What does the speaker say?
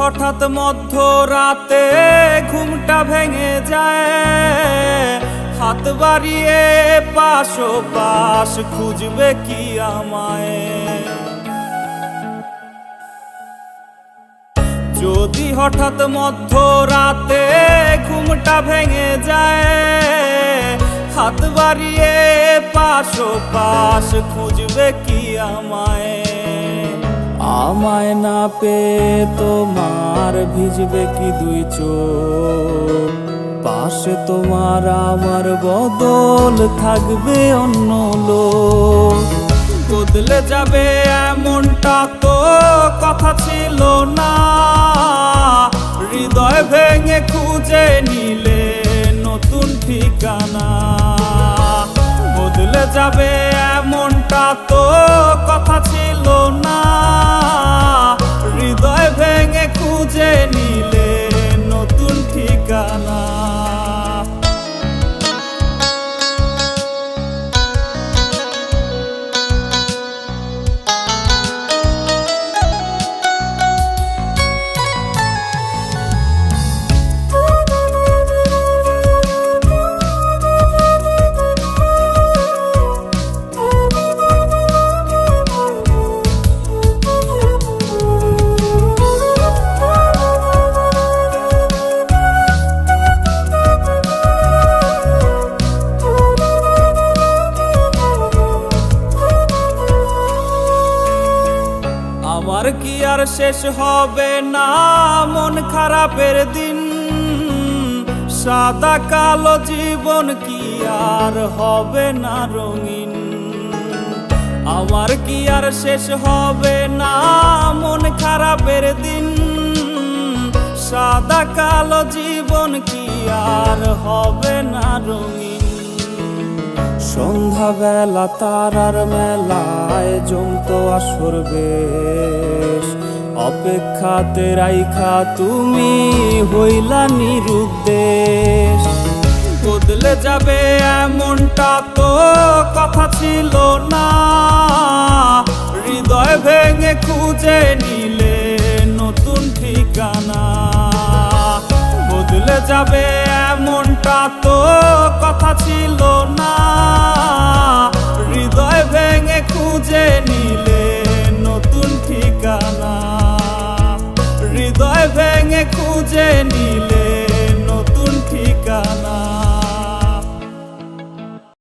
হঠাৎ মধ্যরাতে ঘুমটা ভেঙে যায়, হাত বাড়িয়ে পাশ খুঁজবে কি আমায়। যদি হঠাৎ মধ্যরাতে ঘুমটা ভেঙে যায়, হাত বাড়িয়ে পাশ খুঁজবে কি আমায়। আমায় না পেয়ে তোমার ভিজবে কি দুই চোখ, পাশে তোমার আমার বদল থাকবে অন্য লোক। বদলে যাবে এমনটা তো কথা ছিল না, হৃদয় ভেঙে খুঁজে নিলে নতুন ঠিকানা। বদলে যাবে এমনটা তো কথা ছিল না, হৃদয় ভেঙে খুঁজে নিলে নতুন ঠিকানা। আমার কি আর শেষ হবে না মন খারাপের দিন, সাদা কালো জীবন কি আর হবে না রঙিন। আমার কি আর শেষ হবে না মন খারাপের দিন, সাদা কালো জীবন কি আর হবে না রঙিন। সন্ধ্যাবেলা তারার মেলায় জমতো আসর বেশ, অপেক্ষাতে রাইখা তুমি হইলা নিরুদ্দেশ। বদলে যাবে এমনটা তো কথা ছিল না, হৃদয় ভেঙে খুঁজে নিলে নতুন ঠিকানা। বদলে যাবে এমনটা তো কথা ছিল না, হৃদয় ভেঙে খুঁজে নিলে নতুন ঠিকানা। হৃদয় ভেঙে খুঁজে নিলে